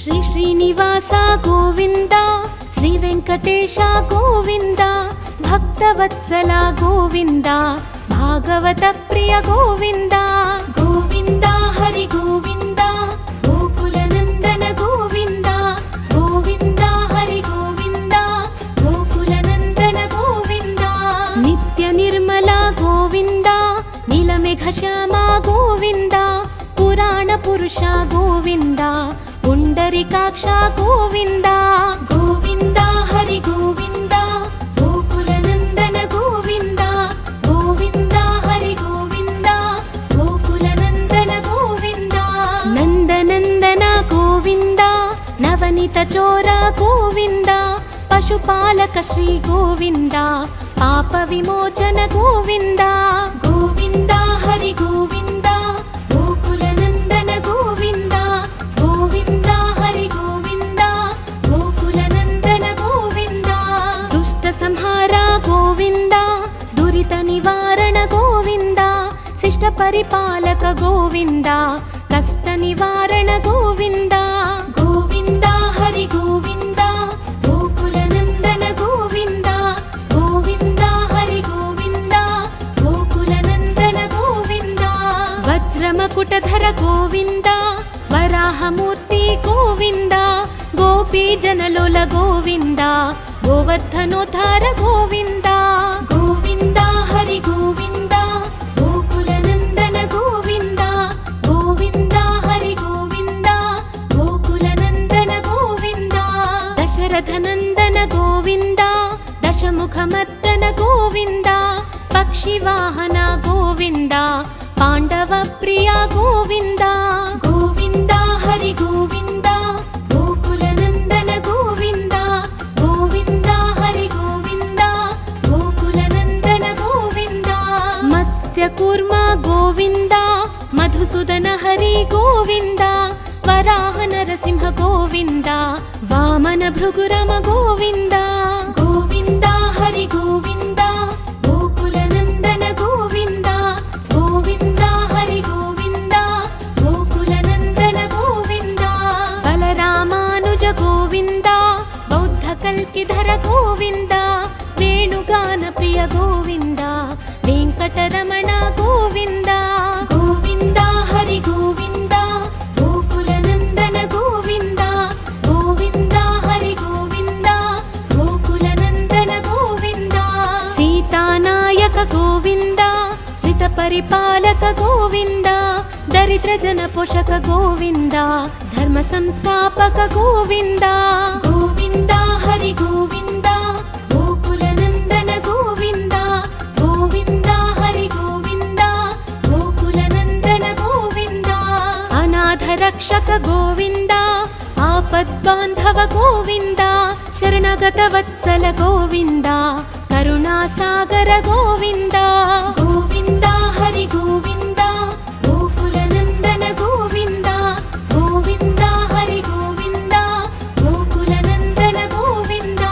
శ్రీ శ్రీనివాస గోవింద, శ్రీ వెంకటేశ గోవింద, భక్తవత్సల గోవింద, భాగవత ప్రియ గోవింద. గోవింద హరి గోవింద, గోకుల నందన గోవింద. గోవింద హరి గోవింద, గోకుల నందన గోవింద. నిత్య నిర్మల గోవింద, నీలమేఘ శ్యామ గోవింద, పురాణ పురుష గోవింద, పుండరీకాక్ష గోవింద. గోవింద హరి గోవింద, గోకుల నందన గోవింద. గోవింద హరి గోవింద, గోకుల నందన గోవింద. నందనందన గోవింద, నవనీత చోర గోవింద, పశుపాలక శ్రీ గోవింద, పాప విమోచన గోవింద. గోవింద హరి గోవింద, గోకుల నందన గోవింద. గోవింద హరి గోవింద, గోకుల నందన గోవింద. దుష్ట సంహార గోవింద, దురిత నివారణ గోవింద, శిష్ట పరిపాలక గోవింద, కష్ట నివారణ గోవింద. గోవింద హరి గోవింద, గోకుల నందన గోవింద. గోవింద హరి గోవింద, గోకుల నందన గోవింద. వజ్రమకుటధర గోవింద, వరాహమూర్తి గోవింద, గోపీ జనలోల గోవింద, గోవర్ధనోద్ధార గోవింద. గోవింద హరి గోవింద, గోకుల నందన గోవింద. గోవింద హరి గోవింద, గోకుల నందన గోవింద. దశరథ నందన గోవింద, దశముఖమర్దన గోవింద, పక్షివాహన గోవింద, పాండవ ప్రియ గోవింద. గోవింద హరి గోవింద, గోకుల నందన గోవింద. గోవింద హరి గోవింద, గోకుల నందన గోవింద. మత్స్య కూర్మ గోవింద, మధుసూదన హరి గోవింద, వరాహ నరసింహ గోవింద, వామన భృగురమ గోవింద. గోవింద హరి గోవింద, గోకుల నందన గోవింద. గోవింద హరి గోవింద, గోకుల నందన గోవింద. బలరామానుజ గోవింద, బౌద్ధ కల్కిధర గోవింద, వేణుగాన ప్రియ గోవింద, వెంకటరమణ గోవింద. గోవింద హరి గోవింద, గోకుల నందన గోవింద. గోవింద హరి గోవింద, గోకుల నందన గోవింద. సీతానాయక గోవింద, శ్రిత పరిపాలక గోవింద, దరిద్ర జన పోషక గోవింద, ధర్మ సంస్థాపక గోవింద. గోవింద హరి గోవింద, గోకుల నందన గోవింద. గోవింద హరి గోవింద, గోకుల నందన గోవింద. అనాథ రక్షక గోవింద, ఆపద్బాంధవ గోవింద, శరణగత వత్సల గోవింద, కరుణాసాగర గోవింద. గోవింద హరి గోవింద, గోకుల నందన గోవింద. గోవింద హరి గోవింద, గోకుల నందన గోవింద.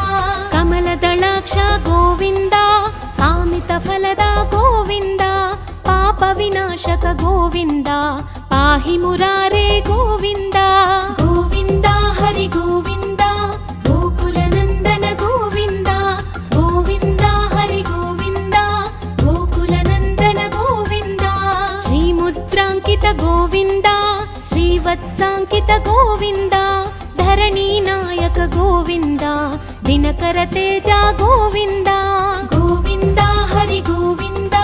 కమలదళాక్ష గోవింద, కామిత ఫలద గోవింద, పాప వినాశక గోవింద, పాహి మురారే గోవింద. గోవింద హరి గోవింద, గోకుల నందన గోవింద. గోవింద హరి గోవింద, గోకుల నందన గోవింద. శ్రీముద్రాంకిత గోవింద, శ్రీవత్సాంకిత గోవింద, ధరణీ నాయక గోవింద, దినకర తేజ గోవింద. గోవింద హరి గోవింద,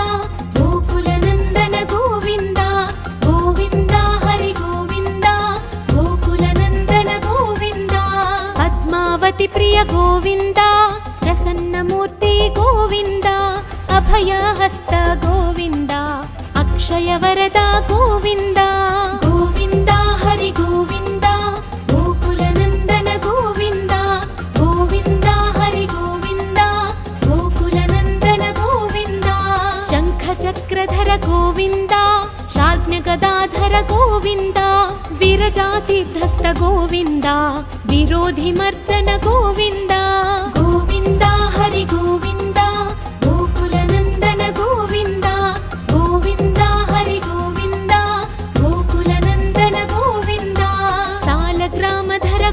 గోకుల నందన గోవింద. గోవింద హరి గోవింద, గోకుల నందన గోవింద. పద్మావతి ప్రియ గోవింద, ప్రసన్నమూర్తి గోవింద, అభయహస్త గోవింద, అక్షయ వరద గోవింద. గోవింద హరి గోవింద, గోకుల నందన గోవింద. గోవింద హరి గోవింద, గోకుల నందన గోవింద. శంఖ చక్రధర గోవింద, శార్జ్ఞ గదాధర గోవింద, విరజాతీర్థస్థ గోవింద, విరోధి మర్దన గోవింద. గోవింద హరి గోవింద, గోకుల నందన గోవింద. గోవింద హరి గోవింద, గోకుల నందన గోవింద. సాలగ్రామధర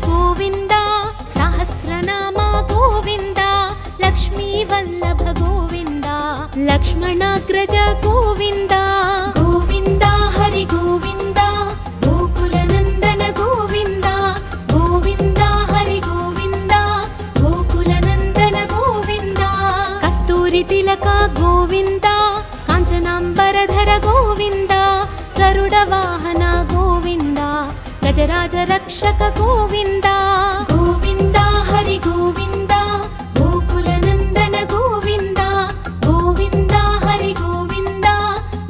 లక్ష్మణాగ్రజ గోవింద గోవింద హరి గోవింద గోకులనందన గోవింద గోవింద హరి గోవింద గోకులనందన గోవింద కస్తూరి తిలక గోవింద కాంచనాంబరధర గోవింద గరుడ వాహన గోవింద గజరాజ రక్షక గోవింద గోవింద హరి గోవింద గోకులనందన గోవింద గోవింద హరి గోవింద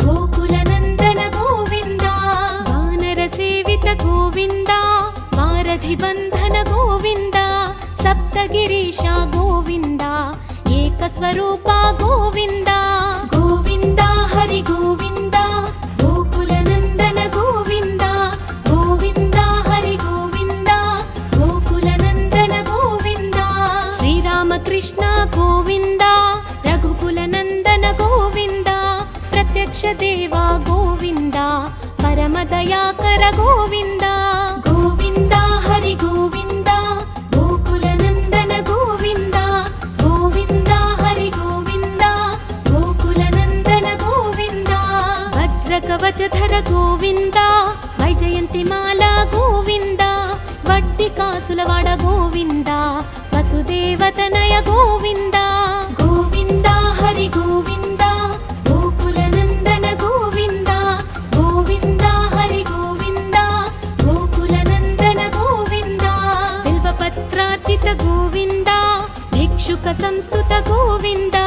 గోకులనందన గోవింద వానర సేవిత గోవింద వారధి బంధన గోవింద సప్తగిరీశ గోవింద ఏకస్వరూప గోవింద గోవింద హరి గోవింద గోకులనందన గోవింద గోవింద హరి గోవింద గోకులనందన గోవింద శ్రీరామకృష్ణ గోవింద రఘుకులనందన గోవింద ప్రత్యక్ష దేవ గోవింద పరమదయాకర గోవింద గోవింద హరి గోవింద గోకులనందన గోవింద గోవింద హరి గోవింద గోకులనందన గోవింద వజ్రకవచధర గోవింద వైజయంతిమాల గోవింద వడ్డి కాసులవాడ గోవింద వసుదేవతనయ గోవింద గోవింద హరి గోవింద గోకులనందన గోవింద గోవింద హరి గోవింద గోకులనందన గోవింద బిల్వపత్రార్చిత గోవింద భిక్షుక సంస్తుత గోవింద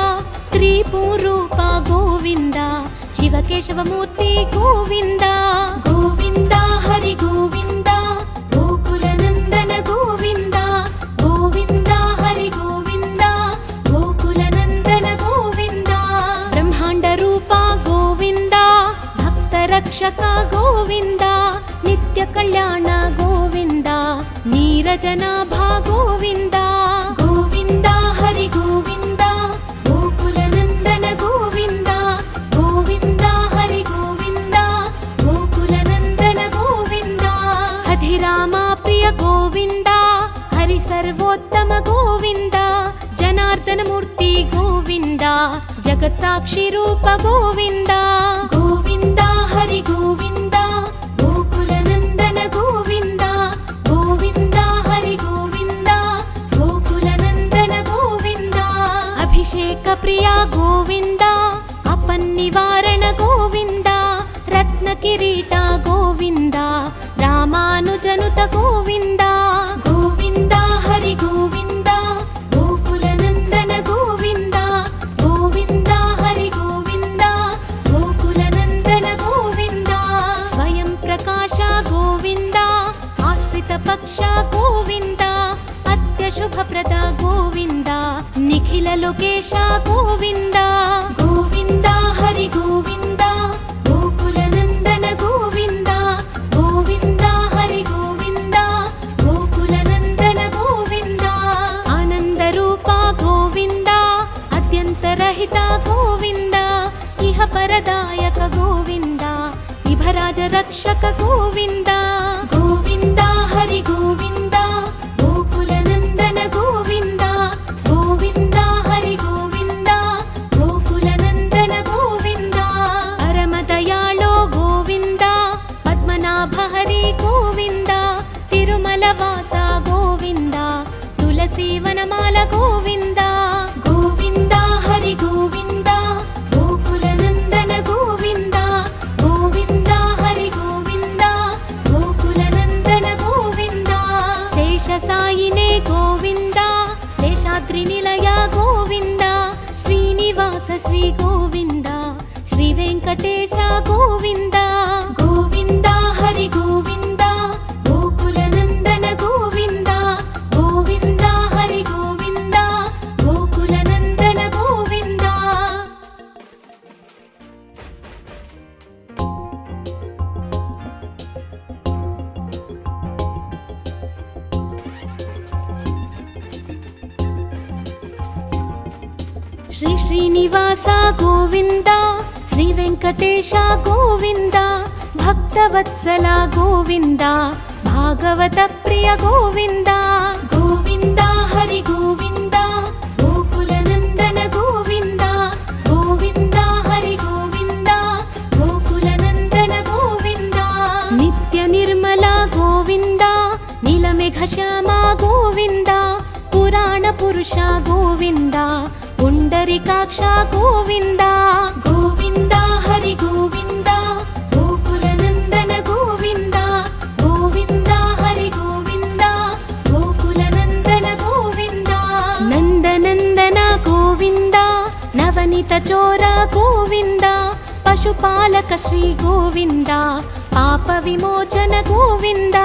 స్త్రీ పూరూప గోవింద శివకేశవమూర్తి గోవింద గోవింద హరి గోవింద గోకులనందన గోవింద గోవింద హరి గోవింద గోకులనందన గోవింద బ్రహ్మాండ రూప గోవింద భక్త రక్షక గోవింద నిత్య కళ్యాణ గోవింద నీరజనాభ గోవింద గోవింద హరి గోవింద గోకులనందన గోవింద గోవింద హరి గోవింద గోకులనందన గోవింద హధిరామ ప్రియ గోవింద హరి సర్వోత్తమ గోవింద జనార్దన మూర్తి గోవింద జగత్ సాక్షి రూప గోవింద గోవింద హరి గోవింద గోకులనందన గోవింద గోవింద హరి గోవింద గోకులనందన గోవింద అభిషేక ప్రియ గోవింద అపన్నివారణ గోవింద రత్న కిరీట గోవింద రామానుజనుత గోవింద గోవింద హరి గోవింద గోకులనందన గోవింద గోవింద హరి గోవింద గోకులనందన గోవింద స్వయం ప్రకాశ గోవింద ఆశ్రిత పక్ష గోవింద అత్యశుభప్రద గోవింద నిఖిల లోకేశ గోవింద గోవింద హరి గోవింద గోకులనందన గోవింద గోవింద హరి గోవింద గోకులనందన గోవింద ఆనంద రూప గోవింద అత్యంతరహిత గోవింద ఇహ పరదాయక గోవింద ఇభరాజ రక్షక గోవింద గోవింద హరి గోవింద గోకులనందన గోవింద గోవింద హరి గోవింద గోకులనందన గోవింద పరమదయాళో గోవింద పద్మనాభ హరి గోవింద తిరుమల వాస గోవింద తులసి వనమాల గోవింద గోవింద హరి గోవింద గోకులనందన గోవింద గోవింద హరి గోవింద గోకులనందన గోవింద శేష సాయినే గోవింద శేషాద్రి నిలయ గోవింద శ్రీనివాస శ్రీ గోవింద శ్రీ వెంకటేశ గోవింద గోవింద హరి గోవింద గోకులనందన గోవింద గోవింద హరి గోవింద గోకులనందన గోవింద శ్రీ శ్రీనివాస గోవింద శ్రీ వెంకటేశ గోవింద భక్తవత్సల గోవింద భాగవత ప్రియ గోవింద గోవింద హరి గోవింద గోకులనందన గోవింద గోవింద श्यामा गोविन्द पुराणपुरुष गोविन्द पुण्डरीकाक्ष गोविन्द गोविन्द हरि गोविन्द गोकुलनन्दन गोविन्द गोविन्द हरि गोविन्द गोकुलनन्दन गोविन्द नन्दनन्दन गोविन्द नवनीत चोर गोविन्द पशुपालक श्री गोविन्द पाप विमोचन गोविन्द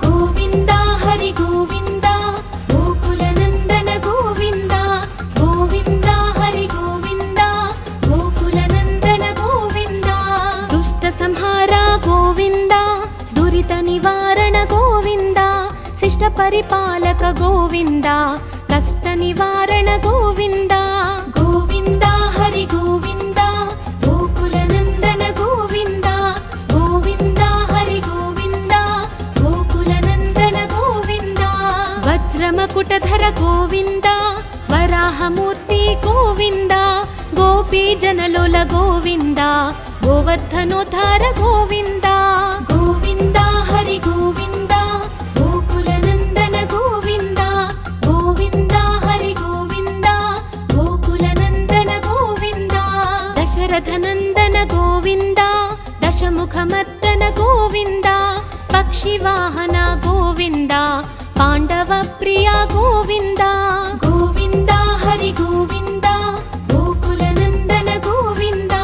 गोविन्द हरि गोविन्द गोकुलनन्दन गोविन्द गोविन्द हरि गोविन्द गोकुलनन्दन गोविन्द दुष्ट संहार गोविन्द दुरित निवारण गोविन्द शिष्ट परिपालक गोविन्द कष्ट निवारण गोविन्द गोविन्द हरि गोविन्द गोकुलनन्दन गोविन्द गोविन्द हरि गोविन्द गोकुलनन्दन गोविन्द वज्रमकुटधर गोविन्द वराहमूर्ति गोविन्द गोपीजनलोल गोविन्द गोवर्धनोद्धार गोविन्द गोविन्द हरि गोविन्द गोकुलनन्दन गोविन्द गोविन्द हरि गोविन्द गोकुलनन्दन गोविन्द दशरथनन्दन गोविन्द दशमुखमर्दन गोविन्द पक्षिवाहन गोविन्द पाण्डवप्रिय गोविन्द गोविन्द हरि गोविन्द गोकुलनन्दन गोविन्द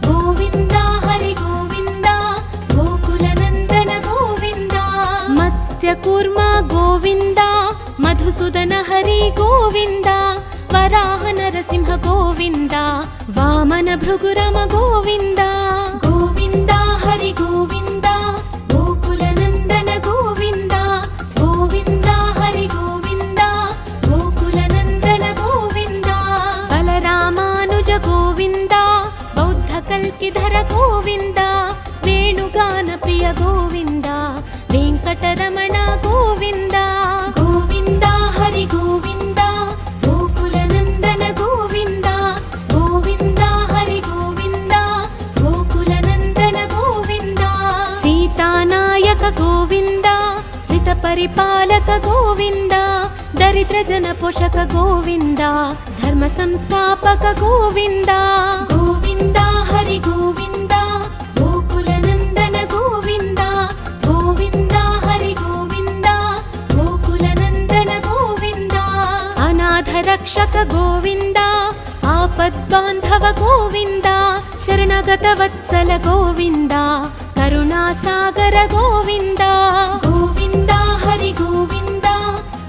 गोविन्द हरि गोविन्द गोकुलनन्दन गोविन्द मत्स्यकूर्म गोविन्द मधुसूदन हरि गोविन्द वराह नरसिंह गोविन्द वामन भृगुरम गोविन्द गोविन्द हरि गोविन्द गोकुलनन्दन गोविन्द गोविन्द हरि गोविन्द गोकुलनन्दन गोविन्द बलरामानुज गोविन्द बौद्धकल्किधर गोविन्द वेणुगान प्रिय गोविन्द वेङ्कटरमण गोविन्द गोविन्द हरि गोविन्द गोकुलनन्दन गोविन्द गोविन्द हरि गोविन्द गोकुलनन्दन गोविन्द सीतानायक गोविन्द श्रितपरिपालक गोविन्द दरिद्रजन पोषक गोविन्द धर्म संस्थापक गोविन्द गोविन्द हरि गोविन्द गोकुलनन्दन गोविन्द गोविन्द हरि गोविन्द गोकुलनन्दन गोविन्द अनाथ रक्षक गोविन्द आपद्बान्धव गोविन्द शरणगत वत्सल गोविन्द करुणासागर गोविन्द गोविन्द हरि गोविन्द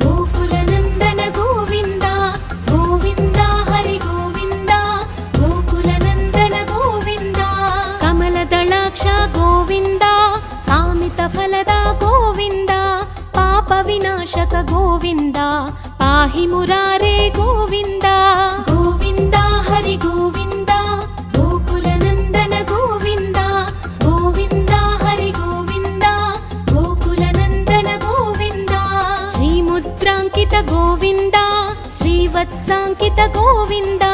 गोकुलनन्दन गोविन्द गोविन्द हरि गोविन्द गोकुलनन्दन गोविन्द कमलदलाक्ष गोविन्द कामितफलद गोविन्द पापविनाशक गोविन्द पाहि मुरारे गोविन्द गोविन्द हरि गोविन्द गोकुलनन्दन गोविन्द गोविन्द हरि गोविन्द गोकुलनन्दन गोविन्द श्रीमुद्राङ्कित गोविन्द श्रीवत्साङ्कित गोविन्द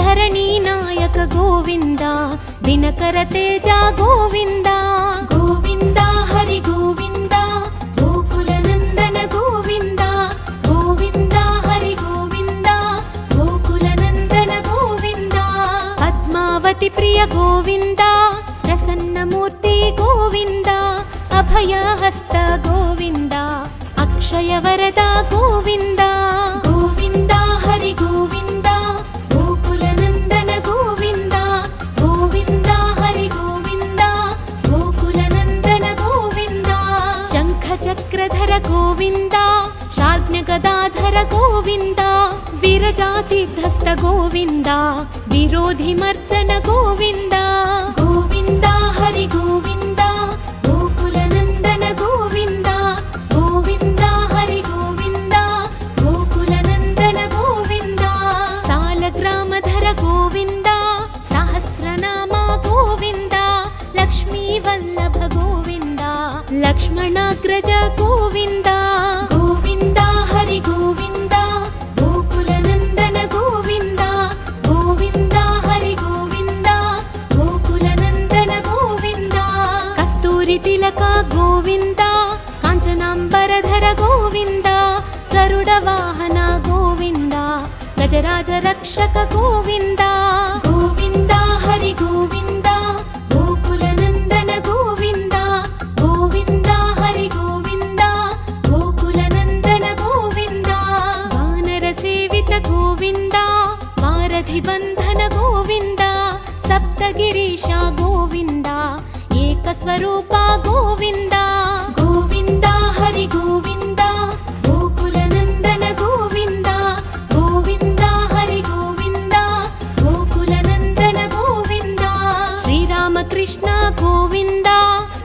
धरणीनायक गोविन्द दिनकर तेज गोविन्द गोविन्द हरि गोविन्द गोकुलनन्दन गोविन्द गोविन्द हरि गोविन्द गोकुलनन्दन गोविन्द पद्मावति प्रिय गोविन्द प्रसन्नमूर्ति गोविन्द अभयहस्त गोविन्द अक्षयवरद गोविन्द गोविन्द हरि गोविन्द गोकुलनन्दन गोविन्द गोविन्द हरि गोविन्द गोकुलनन्दन गोविन्द शङ्खचक्रधर गोविन्द शार्ङ्गगदाधर गोविन्द वीरजातिधस्त गोविन्द विरोधिमर्दन गोविन्द गोविन्द हरि गोविन्द गोकुलनन्दन गोविन्द गोविन्द हरि गोविन्द गोकुलनन्दन गोविन्द सालग्रामधर गोविन्द सहस्रनाम गोविन्द लक्ष्मीवल्लभ गोविन्द लक्ष्मणाग्रज गोविन्द गोविन्द हरि गोविन्द गोकुलनन्दन गोविन्द गोविन्द हरि गोविन्द गोकुलनन्दन गोविन्द कस्तूरि तिलक गोविन्द काञ्चनाम्बरधर गोविन्द व्रजराज रक्षक गोविन्द गोविन्द हरि गोविन्द गोकुलनन्दन गोविन्द गोविन्द हरि गोविन्द गोकुलनन्दन गोविन्द वानरसेवित गोविन्द वारधिबन्धन गोविन्द सप्तगिरीश गोविन्द एकस्वरूप गोविन्द गोविन्द हरि गोविन्द गोकुलनन्दन गोविन्द गोविन्द हरि गोविन्द गोकुलनन्दन गोविन्द श्रीरामकृष्ण गोविन्द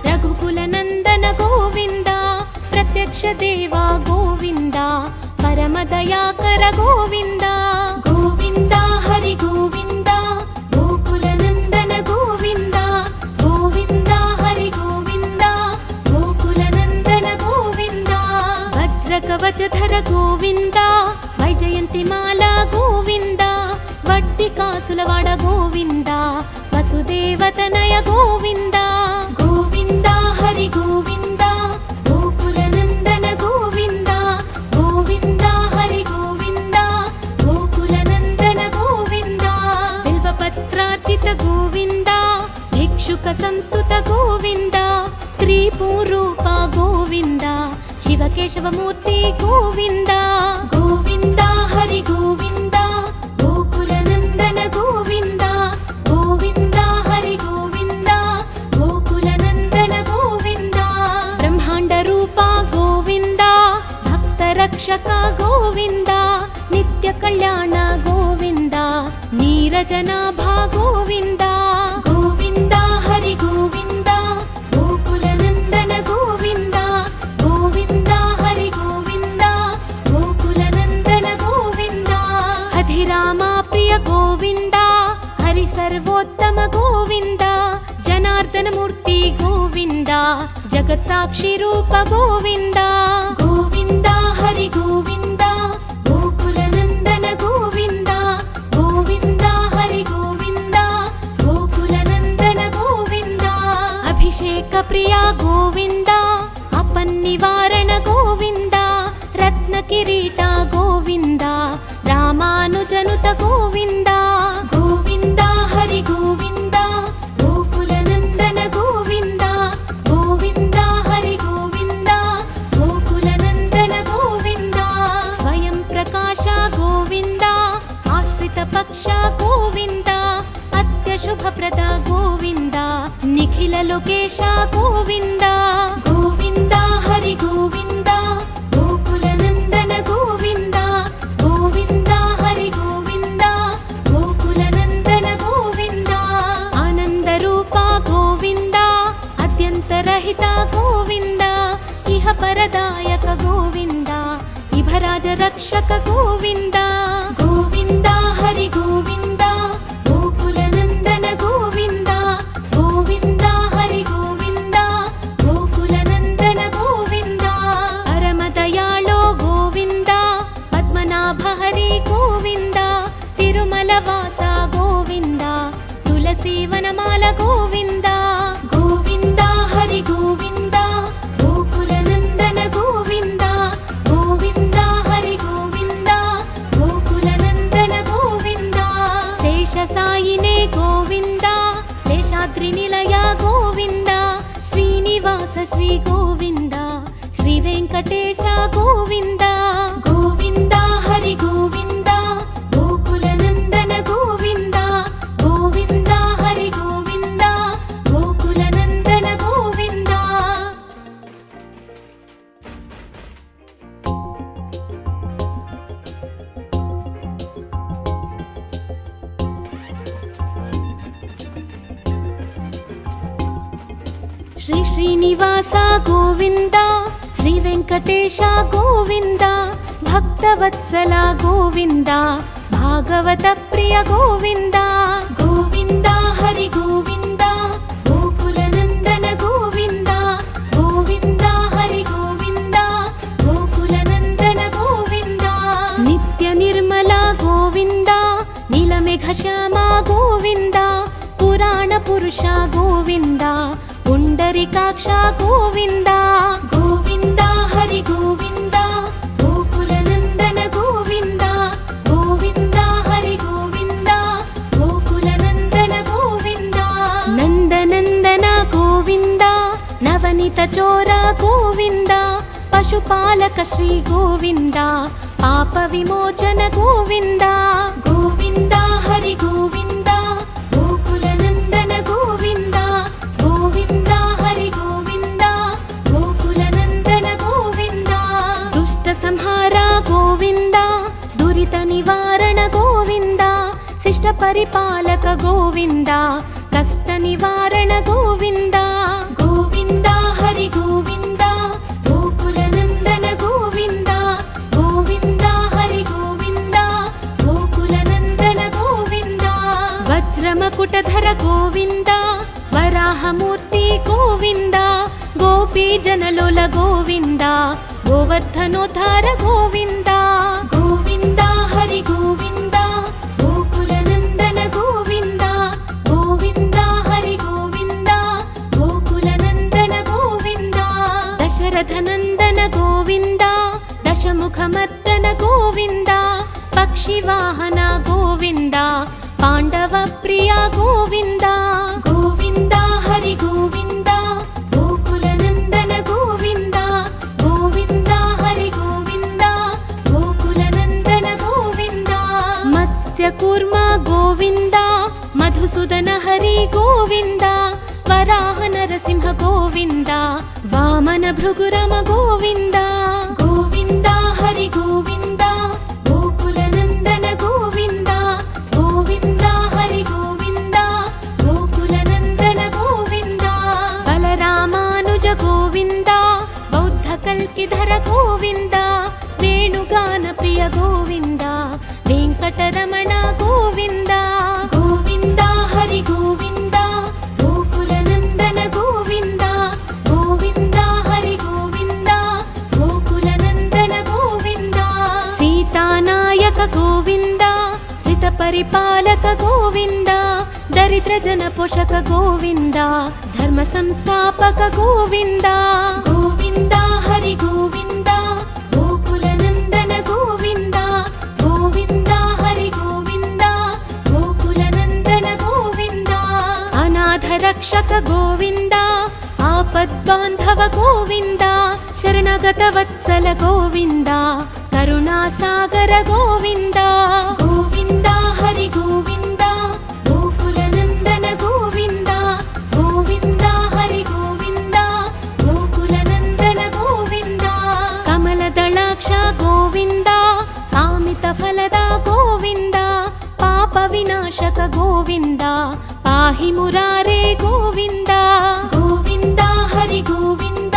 रघुकुलनन्दन गोविन्द प्रत्यक्ष देव गोविन्द परमदयाकर गोविन्द गोविन्द हरि गोविन्द गोकुलनन्दन गोविन्द गोविन्द हरि गोविन्द गोकुलनन्दन गोविन्द वज्रकवचधर गोविन्द वैजयन्तिमाला गोविन्द वट्टिकासुलवाड गोविन्द वसुदेवतनय गोविन्द गोविन्द हरि गोविन्द गोकुलनन्दन गोविन्द गोविन्द हरि गोविन्द गोकुलनन्दन गोविन्द बिल्वपत्रार्चित गोविन्द भिक्षुक संस्तुत गोविन्द स्त्रीपूरूप गोविन्द शिवकेशवमूर्ति गोविन्द गोविन्द हरि गोविन्द गोकुलनन्दन गोविन्द गोविन्द हरि गोविन्द गोकुलनन्दन गोविन्द ब्रह्माण्डरूप गोविन्द भक्तरक्षक गोविन्द नित्यकल्याण गोविन्द नीरजनाभा गोविन्द गोविन्द हरि गोविन्द गोकुलनन्दन गोविन्द गोविन्द हरि गोविन्द गोकुलनन्दन गोविन्द हधिरामा प्रिय गोविन्द हरि सर्वोत्तम गोविन्द जनार्दनमूर्ति गोविन्द जगत्साक्षि रूप गोविन्द गोविन्द हरि गोविन्द गोकुलनन्दन गोविन्द गोविन्द हरि गोविन्द गोकुलनन्दन गोविन्द अभिषेक प्रिय गोविन्द अपन्निवारण गोविन्द रत्नकिरीट गोविन्द रामानुजनुत गोविन्द गोविन्द हरि गोविन्द गोकुलनन्दन गोविन्द गोविन्द हरि गोविन्द गोकुलनन्दन गोविन्द स्वयं प्रकाश गोविन्द आश्रित पक्ष गोविन्द अत्यशुभप्रद गोविन्द निखिल लोकेश गोविन्द गोविन्द हरि गोविन्द गोकुलनन्दन गोविन्द गोविन्द हरि गोविन्द गोकुलनन्दन गोविन्द आनन्दरूप गोविन्द अत्यन्तरहित गोविन्द इह परदायक गोविन्द इभराज रक्षक गोविन्द गोविन्द हरि गोविन्द गोकुलनन्दन गोविन्द गोविन्द हरि गोविन्द गोकुलनन्दन गोविन्द परमदयाळो गोविन्द पद्मनाभ हरि गोविन्द तिरुमलवास गोविन्द तुलसीवनमाल गोविन्द गोविन्द हरि गोविन्द गोकुलनन्दन गोविन्द गोविन्द हरि गोविन्द गोकुलनन्दन गोविन्द शेषसायिने गोविन्द शेषाद्रिनिलय गोविन्द श्रीनिवास श्री गोविन्द श्रीवेङ्कटेश गोविन्द गोविन्द हरि गोविन्द गोकुलनन्दन गोविन्द गोविन्द हरि गोविन्द गोकुलनन्दन गोविन्द श्री श्रीनिवास गोविन्द श्री वेङ्कटेश गोविन्द भक्तवत्सल गोविन्द भागवत प्रिय गोविन्द गोविन्द हरि गोविन्द गोकुलनन्दन गोविन्द गोविन्द हरि गोविन्द गोकुलनन्दन गोविन्द नित्य निर्मल गोविन्द नीलमेघ श्याम गोविन्द पुराण पुरुष गोविन्द पुण्डरीकाक्ष गोविन्द गोविन्द हरि गोविन्द गोकुलनन्दन गोविन्द गोविन्द वनित चोरा गोविन्द पशुपालक श्री गोविन्द पाप विमोचन गोविन्द गोविन्द हरि गोविन्द गोकुलनन्दन गोविन्द गोविन्द हरि गोविन्द गोकुलनन्दन गोविन्द दुष्ट संहार गोविन्द दुरित निवारण गोविन्द शिष्ट परिपालक गोविन्द कष्ट निवारण गोविन्द गोविन्द हरि गोविन्द गोकुलनन्दन गोविन्द गोविन्द हरि गोविन्द गोकुलनन्दन गोविन्द वज्रमकुटधर गोविन्द वराहमूर्ति गोविन्द गोपीजनलोल गोविन्द गोवर्धनोद्धार गोविन्द गोविन्द हरि गोविन्द गोकुलनन्दन गोविन्द गोविन्द हरि गोविन्द गोकुलनन्दन गोविन्द दशरथनन्दन गोविन्द दशमुखमर्दन गोविन्द पक्षिवाहन गोविन्द पाण्डवप्रिय गोविन्द गोविन्द हरि गोविन्द गोकुलनन्दन गोविन्द गोविन्द हरि गोविन्द गोकुलनन्दन गोविन्द मत्स्यकूर्म गोविन्द मधुसूदन हरि गोविन्द वराह नरसिंह गोविन्द वामन भृगुरम गोविन्द गोविन्द हरि गोविन्द गोकुलनन्दन गोविन्द गोविन्द हरि गोविन्द गोकुलनन्दन गोविन्द बलरामानुज गोविन्द बौद्धकल्किधर गोविन्द वेणुगान प्रिय गोविन्द वेङ्कटरमण गोविन्द गोविन्द हरि गोविन्द गोकुलनन्दन गोविन्द गोविन्द हरि गोविन्द गोकुलनन्दन गोविन्द सीतानायक गोविन्द श्रितपरिपालक गोविन्द दरिद्रजन पोषक गोविन्द धर्म संस्थापक गोविन्द गोविन्द हरि गोविन्द गोकुलनन्दन गोविन्द गोविन्द हरि गोविन्द गोकुलनन्दन गोविन्द अनाथ रक्षक गोविन्द आपद्बान्धव गोविन्द शरणगत वत्सल गोविन्द करुणासागर गोविन्द गोविन्द हरि गोविन्द गोकुलनन्दन गोविन्द गोविन्द हरि गोविन्द गोकुलनन्दन गोविन्द कमलदलाक्ष गोविन्द कामितफलद गोविन्द पापविनाशक गोविन्द पाहि मुरारे गोविन्द गोविन्द हरि गोविन्द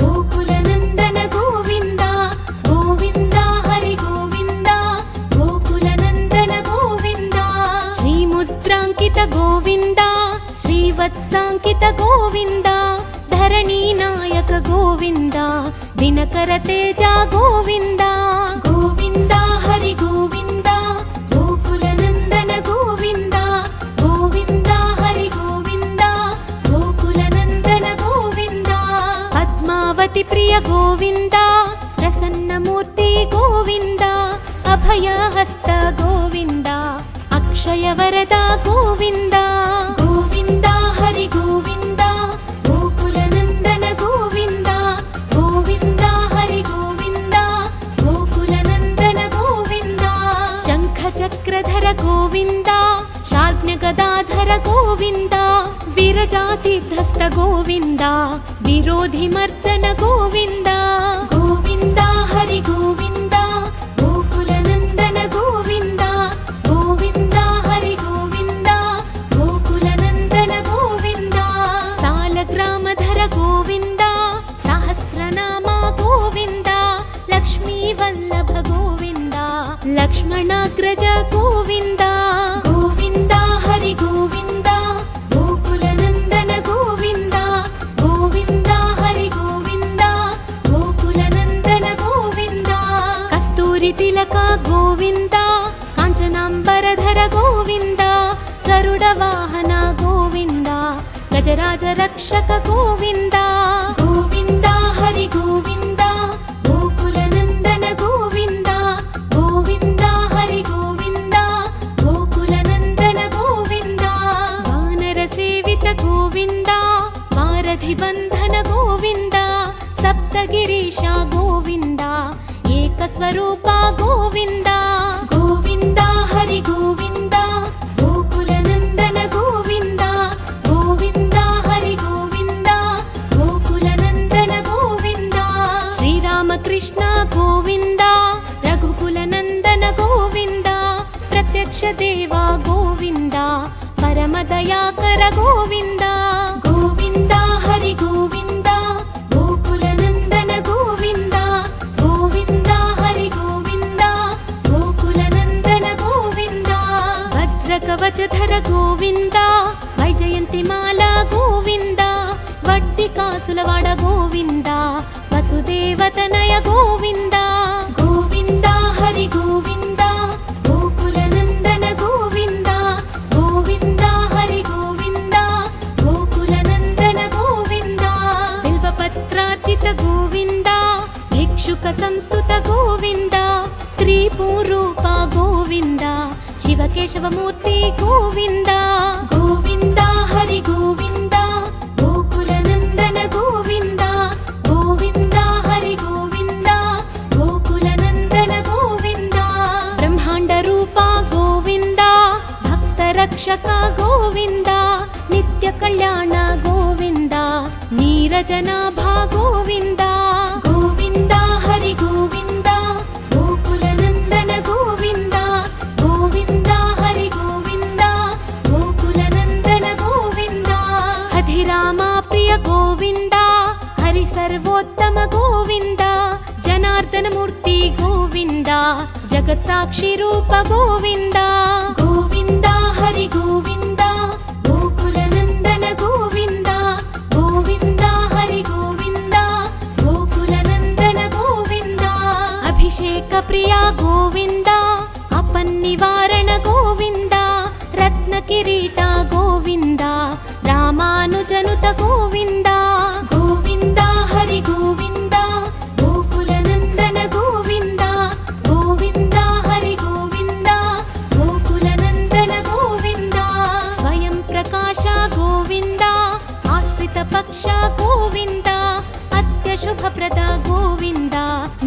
गोकुलनन्दन गोविन्द गोविन्द हरि गोविन्द गोकुलनन्दन गोविन्द श्रीमुद्राङ्कित गोविन्द श्रीवत्साङ्कित गोविन्द धरणीनायक गोविन्द दिनकर तेज गोविन्द गोविन्द हरि गोविन्द गोकुलनन्दन गोविन्द गोविन्द हरि गोविन्द गोकुलनन्दन गोविन्द पद्मावति प्रिय गोविन्द प्रसन्नमूर्ति गोविन्द अभयहस्त गोविन्द अक्षयवरद गोविन्द गोविन्द हरि गोविन्द गोकुलनन्दन गोविन्द गोविन्द हरि गोविन्द गोकुलनन्दन गोविन्द शङ्खचक्रधर गोविन्द शार्ङ्गगदाधर गोविन्द वीरजातिधस्त गोविन्द विरोधिमर्दन गोविन्द गोविन्द हरि गोविन्द गोकुलनन्दन गोविन्द गोविन्द हरि गोविन्द गोकुलनन्दन गोविन्द सालग्रामधर गोविन्द सहस्रनाम गोविन्द लक्ष्मीवल्लभ गोविन्द लक्ष्मणाग्रज गोविन्द गोविन्द हरि गोविन्द गोकुलनन्दन गोविन्द गोविन्द हरि गोविन्द गोकुलनन्दन गोविन्द कस्तूरितिलक गोविन्द काञ्चनाम्बरधर गोविन्द गरुडवाहन गोविन्द गजराज रक्षक गोविन्द गोविन्द हरि गोविन्द गोकुलनन्दन गोविन्द गोविन्द हरि गोविन्द गोकुलनन्दन गोविन्द वानरसेवित गोविन्द वारधिबन्धन गोविन्द गिरीश गोविंद एकस्वरूप गोविंद गोविंद हरि गोविंद गोकुलनंदन गोविंद गोविंद हरि गोविंद गोकुलनंदन गोविंद श्रीरामकृष्ण गोविंद रघुकुलनंदन गोविंद प्रत्यक्ष देवा गोविंद परमदयाकर गोविंद गोविंद हरि गोविंद गोकुलनंदन गोविंद गोविंद हरि गोविंद गोकुलनंदन गोविंद वज्रकवचधर गोविंद वैजयन्तिमाला गोविंद वड्डिकासुलवाड गोविंद वसुदेवतनय गोविंद गोविंद हरि गोविंद गोकुलनंदन गोविंद गोविंद हरि गोविंद गोकुलनंदन गोविंद बिल्वपत्रार्चित गोविंद भिक्षुक संस्तुत गोविंद स्त्री पूरूप गोविंद शिवकेशवमूर्ति गोविंद गोविंद हरि गोविंद गोकुलनंदन गोविंद गोविंद हरि गोविंद गोकुलनंदन गोविंद ब्रह्मांड रूप गोविंद भक्त रक्षक गोविंद नित्य कल्याण गोविंद नीरजनाभा गोविंद गोविंद हरि गोविंद गोकुलनंदन गोविंद गोविंद हरि गोविंद गोकुलनंदन गोविंद हधिरामा प्रिय गोविंद हरि सर्वोत्तम गोविंद जनार्दन मूर्ति गोविंद जगत् साक्षी रूप गोविंद गोविंद हरि गोविंद गोकुलनंदन गोविंद गोविंद हरि गोविंद गोकुलनंदन गोविंद अभिषेक प्रिया गोविंद अपन्निवारण गोविंद रत्न किरीट गोविंद रामानुजनुत गोविंद गोविंद हरि गोविंद गोकुलनंदन गोविंद गोविंद हरि गोविंद गोकुलनंदन गोविंद स्वयं प्रकाश गोविंद आश्रित पक्ष गोविंद अत्यशुभप्रद गोविंद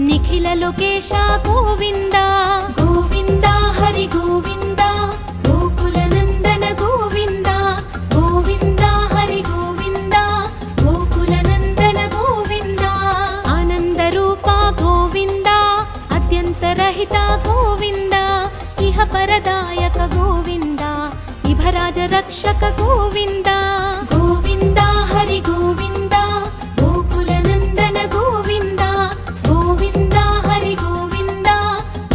निखिल लोकेश गोविंद गोविंद हरि गोविंद गोकुलनंदन गोविंद गोविंद हरि गोविंद गोकुलनंदन गोविंद आनंद रूप गोविंद अत्यंतरहित गोविंद इह परदायक गोविंद इभराज रक्षक गोविंद गोविंद हरि गोविंद गोकुलनंदन गोविंद गोविंद हरि गोविंद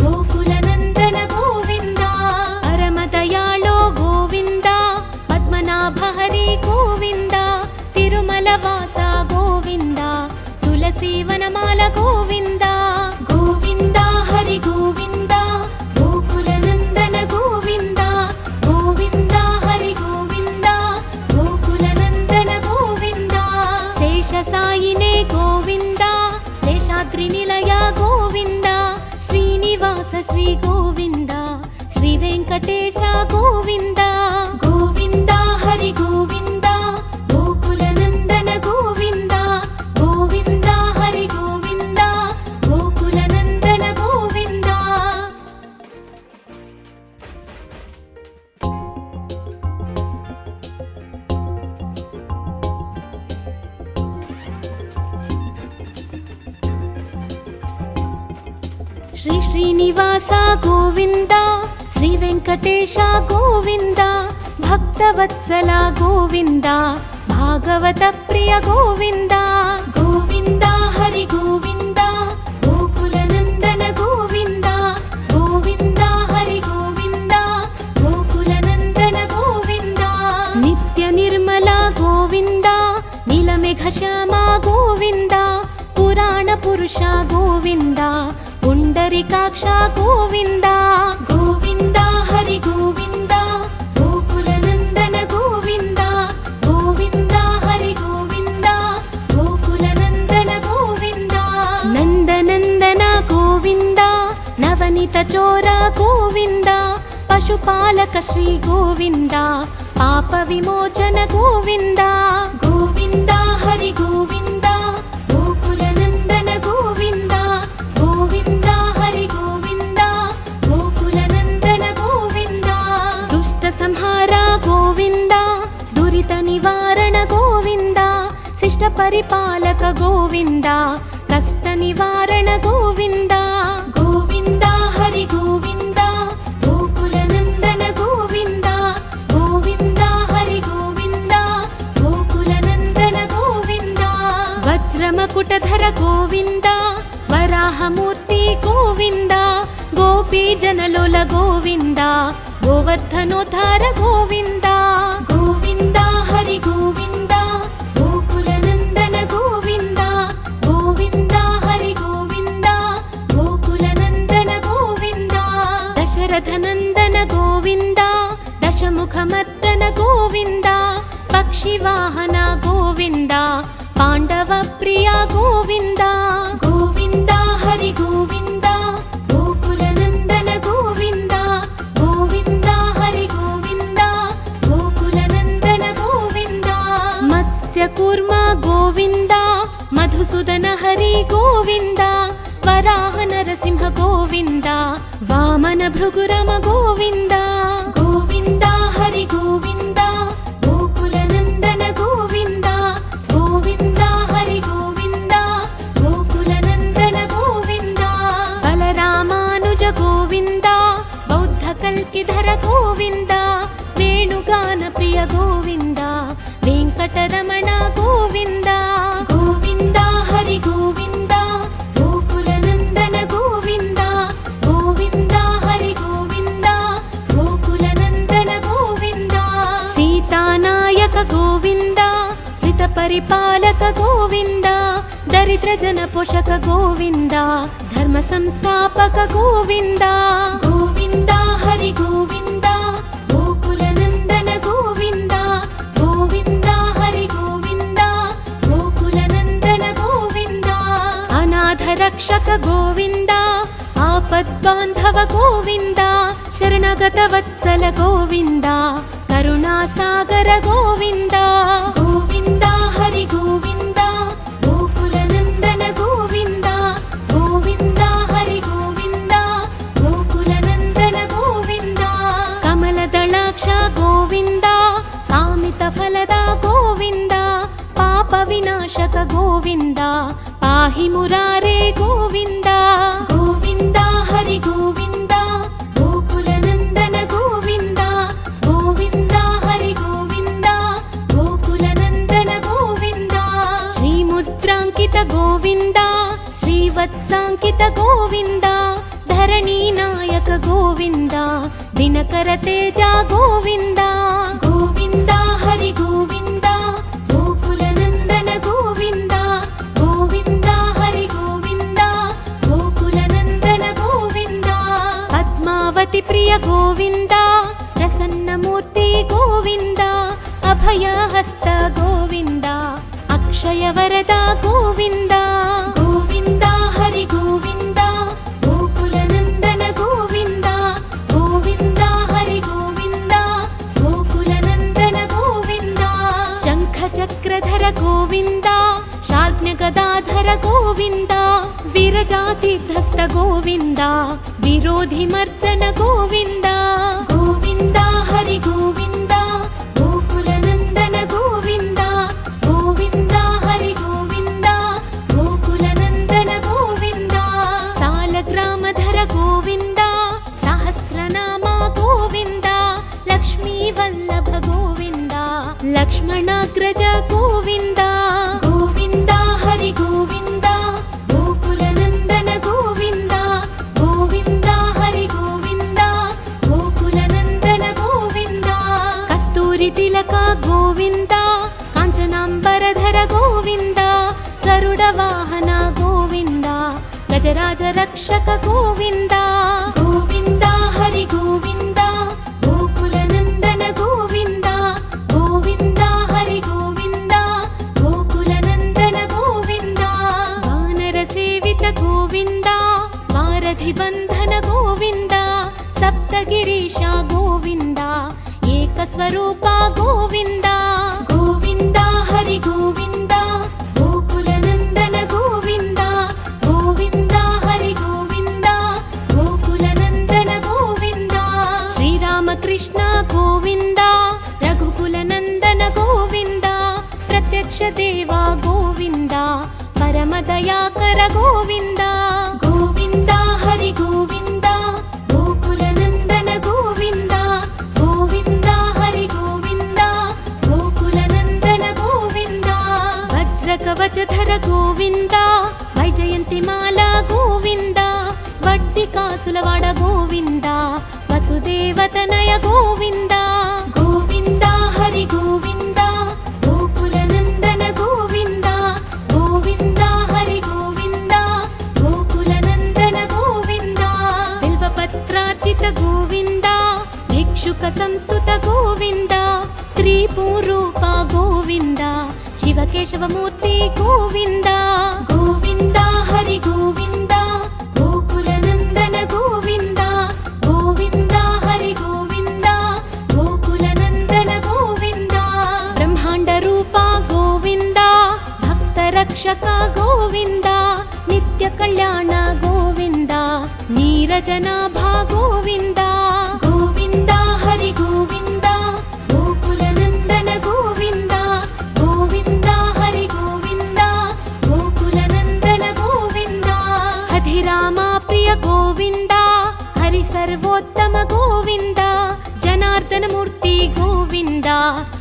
गोकुलनंदन गोविंद परमदयाळो गोविंद पद्मनाभ हरि गोविंद तिरुमलवास गोविंद तुलसीवनमाल गोविंद गोविंद हरि गोविंद गोकुलनंदन गोविंद गोविंद हरि गोविंद गोकुलनंदन गोविंद शेषसायिने गोविंद शेषाद्रिनिलय गोविंद श्रीनिवास श्री गोविंद श्री वेंकटेश गोविंद गोविंद हरि गोविंद गोकुलनंदन गोविंद गोविंद हरि गोविंद गोकुलनंदन गोविंद श्री श्रीनिवास गोविंद श्री वेंकटेश गोविंद भक्तवत्सल गोविंद भागवत प्रिय गोविंद गोविंद हरि गोविंद गोकुलनंदन गोविंद गोविंद हरि गोविंद गोकुलनंदन गोविंद नित्य निर्मला गोविंद नीलमेघ श्यामा गोविंद पुराण पुरुष गोविंद पुंडरीकाक्ष गोविंद गोविंद हरि गोविंद गोकुलनंदन गोविंद गोविंद हरि गोविंद गोकुलनंदन गोविंद नंदनंदन गोविंद नवनीत चोर गोविंद पशुपालक श्री गोविंद पाप विमोचन गोविंद गोविंद हरि गोविंद गोकुलनंदन ఇష్ట పరిపాలక గోవింద కష్ట నివారణ గోవింద గోవింద హరి గోవింద గోకుల నందన గోవింద గోవింద హరి గోవింద గోకుల నందన గోవింద వజ్రమకుటధర గోవింద వరాహమూర్తి గోవింద గోపీ జనలోల గోవింద గోవర్ధనోద్ధార గోవింద గోవింద హరి గోవింద గోకుల నందన గోవింద గోవింద హరి గోవింద గోకుల నందన గోవింద దశరథ నందన గోవింద దశముఖమర్దన గోవింద పక్షివాహన గోవింద పాండవ ప్రియ గోవింద గోవింద హరి గోవింద గోకుల నందన గోవింద గోవింద హరి గోవింద గోకుల నందన గోవింద మత్స్య కూర్మ గోవింద మధుసూదన హరి గోవింద వరాహ నరసింహ గోవింద వామన భృగురమ గోవింద గోవింద హరి గోవింద గోకుల నందన గోవింద గోవింద హరి గోవింద గోకుల నందన గోవింద బలరామానుజ గోవింద బౌద్ధ కల్కిధర గోవింద వేణుగాన ప్రియ గోవింద వెంకటరమణ గోవింద గోవింద హరి గోవింద గోకుల నందన గోవింద గోవింద హరి గోవింద గోకుల నందన గోవింద సీతానాయక గోవింద శ్రిత పరిపాలక గోవింద దరిద్ర జన పోషక గోవింద ధర్మ సంస్థాపక గోవింద గోవింద హరి గోవింద గోకుల నందన గోవింద గోవింద హరి గోవింద గోకుల నందన గోవింద అనాథ రక్షక గోవింద ఆపద్బాంధవ గోవింద శరణగత వత్సల గోవింద కరుణాసాగర గోవింద గోవింద హరి గోవింద గోకుల నందన గోవింద గోవింద హరి గోవింద గోకుల నందన గోవింద కమలదళాక్ష గోవింద కామిత ఫలద గోవింద పాప వినాశక గోవింద పాహి మురారే గోవింద గోవింద హరి గోవింద గోకుల నందన గోవింద గోవింద హరి గోవింద గోకుల నందన గోవింద శ్రీముద్రాంకిత గోవింద శ్రీవత్సాంకిత గోవింద ధరణీ నాయక గోవింద దినకర తేజ గోవింద గోవింద హరి గోవింద గోకుల నందన గోవింద గోవింద హరి గోవింద గోకుల నందన గోవింద పద్మావతి ప్రియ గోవింద ప్రసన్నమూర్తి గోవింద అభయహస్త గోవింద అక్షయ వరద గోవింద గోవింద హరి గోవింద గోకుల నందన గోవింద గోవింద హరి గోవింద గోకుల నందన గోవింద శంఖ చక్రధర గోవింద శార్జ్ఞ గదాధర గోవింద విరజాతీర్థస్థ గోవింద విరోధి మర్దన గోవింద గోవింద హరి గోవింద గోకుల నందన గోవింద గోవింద హరి గోవింద గోకుల నందన గోవింద సాలగ్రామధర గోవింద సహస్రనామ గోవింద లక్ష్మీ వల్లభ గోవింద లక్ష్మణాగ్రజ గోవింద గోవింద హరి గోవింద గోకుల నందన గోవింద గోవింద హరి గోవింద గోకుల నందన గోవింద కస్తూరి తిలక గోవింద కాంచనాంబరధర గోవింద గరుడ వాహన గోవింద గజరాజ రక్షక గోవింద గోవింద హరి గోవింద గోకుల నందన గోవింద గోవింద హరి గోవింద గోకుల నందన గోవింద వానర సేవిత గోవింద వారధి బంధన గోవింద సప్తగిరీశ గోవింద ఏకస్వరూప గోవింద గోవింద హరి గోవింద గోకుల నందన గోవింద గోవింద హరి గోవింద గోకుల నందన గోవింద దయాకర గోవింద గోవింద హరి గోవింద గోకుల నందన గోవింద గోవింద హరి గోవింద గోకుల నందన గోవింద వజ్ర కవచధర గోవింద వైజయంతి మాల గోవింద వడ్డి కాసులవాడ గోవింద వసుదేవతనయ గోవింద గోవింద హరి గోవింద గోకుల నందన గోవింద గోవింద హరి గోవింద గోకుల నందన గోవింద బిల్వపత్రార్చిత గోవింద భిక్షుక సంస్తుత గోవింద స్త్రీ పూరూప గోవింద శివకేశవమూర్తి గోవింద గోవింద హరి గోవింద గోకుల నందన గోవింద గోవింద హరి గోవింద గోకుల నందన గోవింద బ్రహ్మాండ రూప గోవింద భక్త రక్షక గోవింద నిత్య కళ్యాణ గోవింద నీరజనాభ గోవింద గోవింద హరి గోవింద గోకుల నందన గోవింద గోవింద హరి గోవింద గోకుల నందన గోవింద హరిరామ ప్రియ గోవింద హరి సర్వోత్తమ గోవింద జనార్దన మూర్తి గోవింద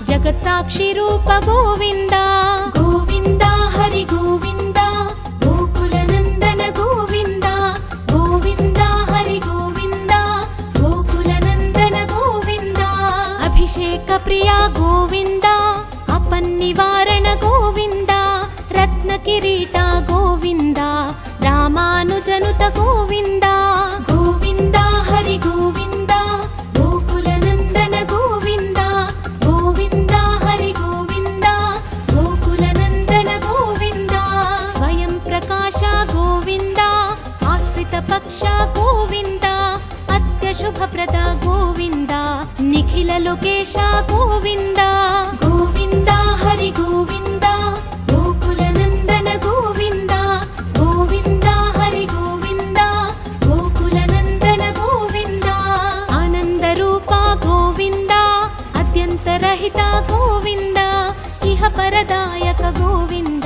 జగత్ సాక్షి రూప గోవింద గోవింద హరి గోవింద గోకుల నందన గోవింద గోవింద హరి గోవింద గోకుల నందన గోవింద అభిషేక ప్రియ గోవింద అపన్నివారణ గోవింద రత్న కిరీట గోవింద రామానుజనుత గోవింద గోవింద హరి గోవింద గోకుల నందన గోవింద గోవింద హరి గోవింద గోకుల నందన గోవింద స్వయం ప్రకాశ గోవింద ఆశ్రిత పక్ష గోవింద అత్యశుభప్రద గోవింద నిఖిల లోకేశ గోవింద గోవింద హరి గోవింద గోకుల నందన గోవింద గోవింద హరి గోవింద గోకుల నందన గోవింద ఆనంద రూప గోవింద అత్యంతరహిత గోవింద ఇహ పరదాయక గోవింద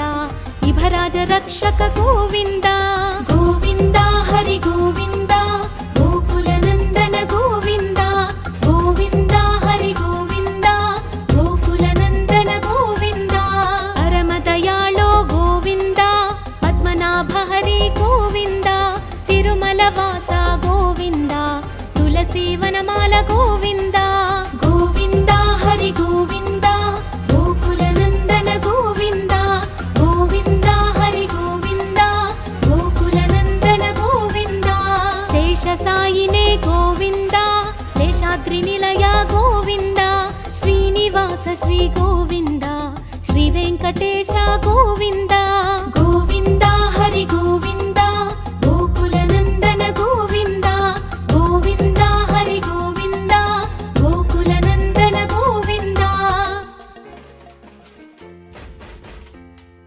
ఇభరాజ రక్షక గోవింద గోవింద హరి గోవింద గోకుల నందన గోవింద గోవింద హరి గోవింద గోకుల నందన గోవింద పరమ దయాళో గోవింద పద్మనాభ హరి గోవింద తిరుమల వాస గోవింద తులసి వనమాల గోవింద గోవింద హరి గోవింద గోకుల నందన గోవింద గోవింద హరి గోవింద గోకుల నందన గోవింద శేష సాయినే గోవింద శేషాద్రి నిలయ గోవింద శ్రీనివాస శ్రీ గోవింద